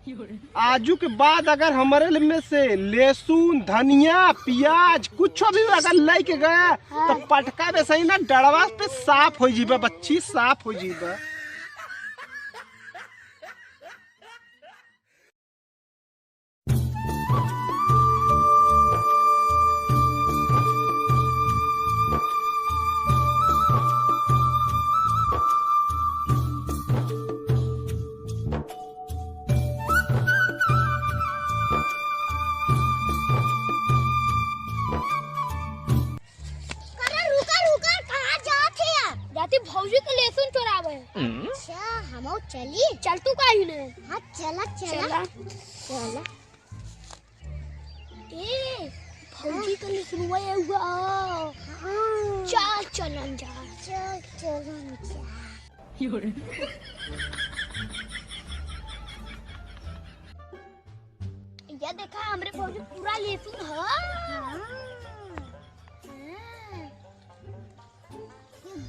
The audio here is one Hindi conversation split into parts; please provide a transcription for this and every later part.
आजू के बाद अगर हमारे में से लहसुन धनिया प्याज कुछ भी अगर लेके गया तो पटका में सही ना डड़वा पे साफ हो जीबा बच्ची साफ हो जीबा। भौजी के लहसुन चोरावे। अच्छा हम चली चल तू काहे ने? हाँ चला चला चला। ए भौजी के लहसुन हुआ। हाँ चल चलन जा चल चलन जा। ये देखा हमरे भौजी पूरा लहसुन है।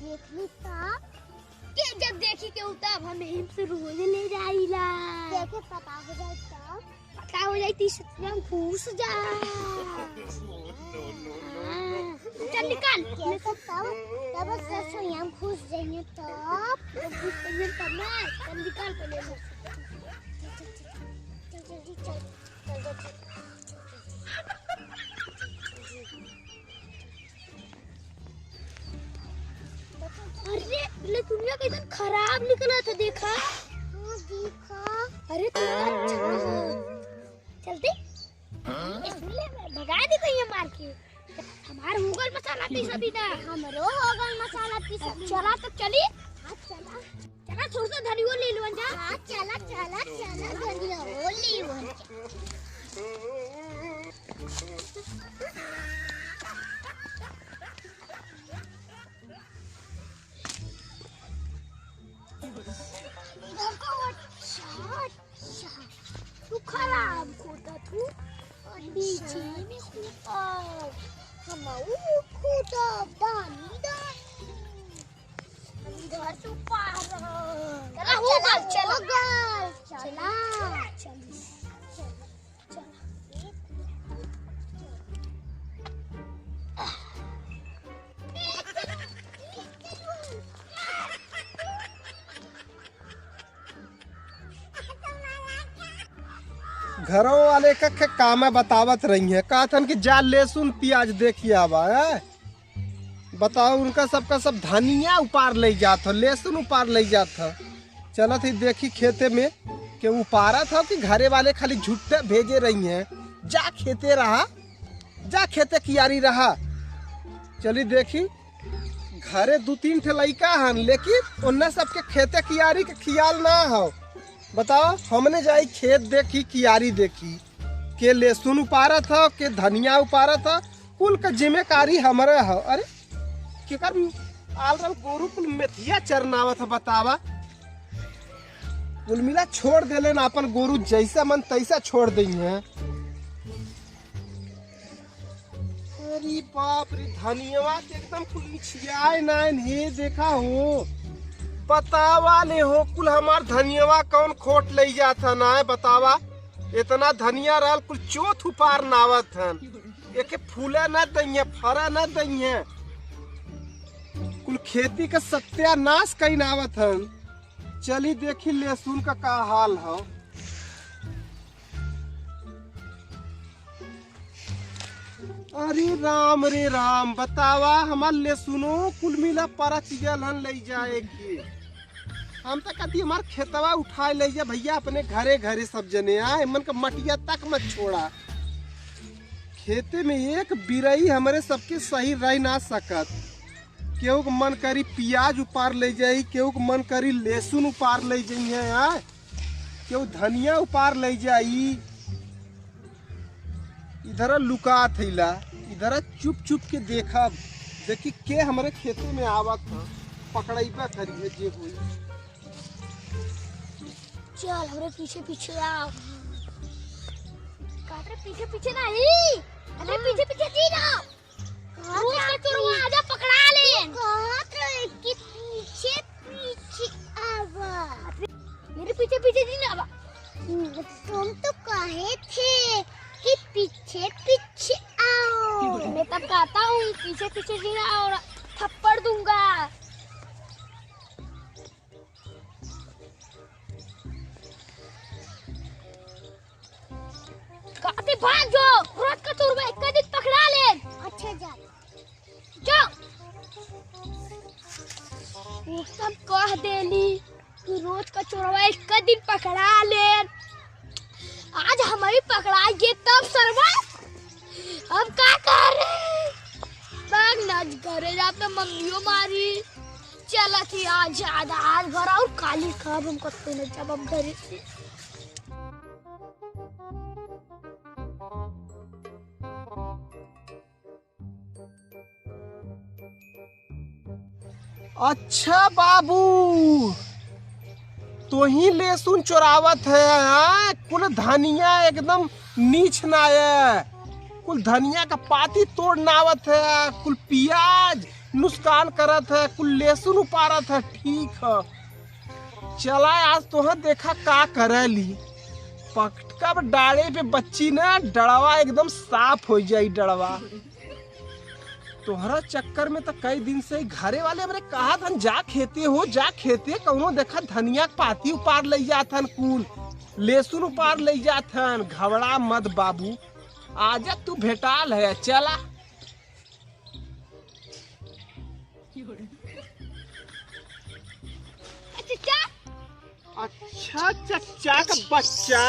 देखली तब के जब देखी के तब हम हिम से रोज ले जाइला। देखे पता हो जाए तब पता हो जाती सत्यम खुश जा। चल निकाल कैसे तब ससुर हम खुश जाएंगे तब ना चल निकाल पहले चल अरे दुनिया का इतना खराब निकला था देखा। हाँ देखा। अरे तो अच्छा चलते इसलिए मैं भगा दी कहीं मार के। हमार होगल मसाला पीसा दीदा। हमरो होगल मसाला पीसा। चला तो चली। हाँ चला चला थोड़ा सा धनिया ले लो जा। हाँ चला चला चला धनिया ले लो। तू खराब खोता तू नीचे में खोता हम खोता दानी दानी इधर से पार चला होगा चला चल घरों वाले का काम बतावत रही है कहा था कि जा लहसुन प्याज देखिए आवा है बताओ उनका सबका सब धनिया उपार ले जात हो लहसुन उपार ले जात हो। चला थी देखी खेते में कि उपारा था कि घरे वाले खाली झुट्टे भेजे रही हैं जा खेते रहा जा खेते कियारी रहा। चली देखी घरे 2-3 ठे लइका हन लेकिन उन्हें सबके खेते कियारी के ख्याल ना हो। बताओ हमने जाई खेत देखी कियारी देखी के लहसुन उपारा था के धनिया उपारा था कुल का जिम्मेदारी हमारे हो। अरे केकर आलरल गोरू कुल मेथिया चरनावा था बतावा कुल मिला छोड़ देले ना अपन गोरू जैसा मन तैसा छोड़ दी है। अरे बाप रे धनिया के एकदम कुल मिछियाए ना हे देखा हो बतावा ले हो कुल हमार धनिया कौन खोट ले जाता ना है बतावा इतना धनिया रहल कुल चौथ उपार नावत हन एक फूले न दइए फरा न दइए कुल खेती का सत्यानाश कई नावत हन। चली देखी लहसुन का हाल हो। अरे राम रे राम बतावा हमार लहसुनो कुल मिला परच गल हन ले जाएगी। हम तो कहती हमार खेतवा उठाए ले जा भैया अपने घरे घरे सब जने आए मन का मटिया तक मत छोड़ा। खेते में एक बिरई हमारे सबके सही रह ना सकत। केहू के मन करी प्याज उपार ले जाई केहू के मन करी लहसुन उपार ले जाई है केहू धनिया उपार ले जाई। इधर लुका थैला इधर चुप चुप के देखा देखी के हमारे खेते में आवत था पकड़ाइबा करिए जे हुई। चल हमरे पीछे पीछे आओ। काटरे पीछे पीछे नहीं अरे पीछे पीछे जी ना रोज का चोरवा आजा पकड़ा ले। काटरे के पीछे पीछे आवा मेरे पीछे पीछे जी ना आवा तुम तो कहे थे कि पीछे पीछे आओ। मैं तब कहता हूँ पीछे पीछे गिरा और थप्पड़ दूंगा। कहते भाग जाओ, रोज का चोरवा एक दिन पकड़ा ले। अच्छा जा। जाओ। वो सब कह देली कि रोज का चोरवा एक दिन पकड़ा ले। आज हमारी पकड़ाएंगे तब सरवा। अब क्या कर रहे? भाग नाच करे जाते मम्मियों मारी। चला थी आज ज्यादा आज घर और काली खाब हम करते न जब हम घर से। अच्छा बाबू, तो ही लहसुन चुरावत है? हाँ? कुल धनिया एकदम नीच ना है, कुल धनिया का पाती तोड़ आवत है, कुल प्याज नुकसान करत है, कुल लहसुन उपारत है। ठीक है, चला आज तोह देखा का करेली। पटका डाले पे बच्ची ना डड़वा एकदम साफ हो जाई। डड़वा तोहरा चक्कर में तो कई दिन से घरे वाले हमरे कहा था जा खेते हो, जा खेते। कौनो देखा धनिया पाती उपार ले जाथन, कुल लहसुन उपार ले जाथन। घबरा मत बाबू, आजा तू भेटाल है। चला अच्छा चच्चा का बच्चा,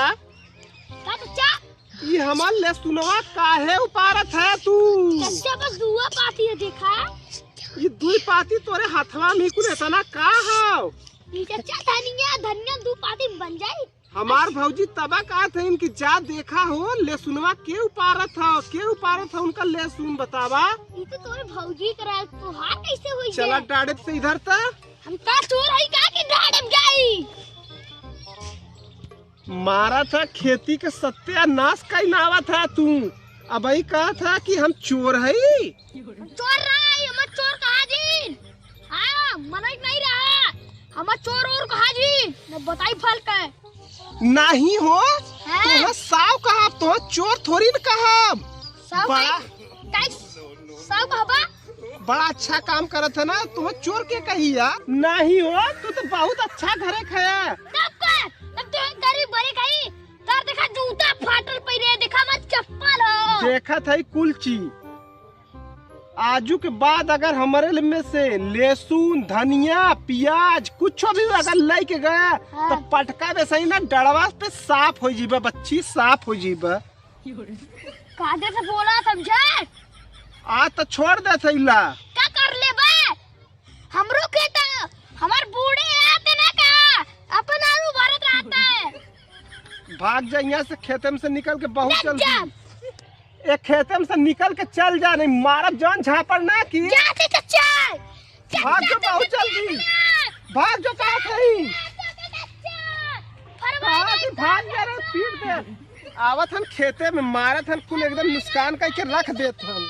ये हमार लहसुनवा काहे उपारत है तू? चच्चा बस दुआ पाती है देखा। ये दुई पाती तोरे हाथवा में कुल इतना का हो? चच्चा धनिया धनिया दू पाती बन जाई। हमार भौजी तबा कहा थे इनकी जा देखा हो लहसुनवा के उपारत हो, के उपारत हो उनका लहसुन बतावा। ये तो तोरे भौजी करा तो हाथ कैसे हुई? चला डाड़े से इधर तक। हम का चोर है का के डाड़म जाई। मारा था खेती के सत्यानाश का नावा था तू। अब ही कहा था कि हम चोर है। चोर रहा है हम चोर कहा जी। हाँ मनोज नहीं रहा हम चोर और कहा जी न बताई फल का नहीं हो तो साव कहा तो चोर थोड़ी न कहा। बड़ा बड़ा अच्छा काम करत है ना, तुम चोर के कहिया नहीं हो। तू तो बहुत अच्छा घरे खाया। तब तो गरीब बड़े खाई तार देखा जूता फाटल पहरे देखा मत चप्पल हो। देखा था कुलची। आजू के बाद अगर हमारे में से लहसुन धनिया प्याज कुछ भी अगर लेके गया तो पटका दे सही ना डड़वा पे साफ हो जीबा, बच्ची साफ हो जीबा। कादे से बोला समझे? आ तो छोड़ दे थैला। क्या कर ले बे? हमरो के तो हमार बूढ़े आते ना का अपन आलू भरत रहता है। भाग जा यहाँ से, खेते में से निकल के बहुत जल्दी। एक खेते में से निकल के चल जा, नहीं मारब जान झापड़ ना की। जाते चच्चा भाग जो बहुत जल्दी, भाग जो कहा थी भाग जा रहे पीट दे। आवत हन खेते में मारत हन कुल एकदम नुकसान करके रख देत हन।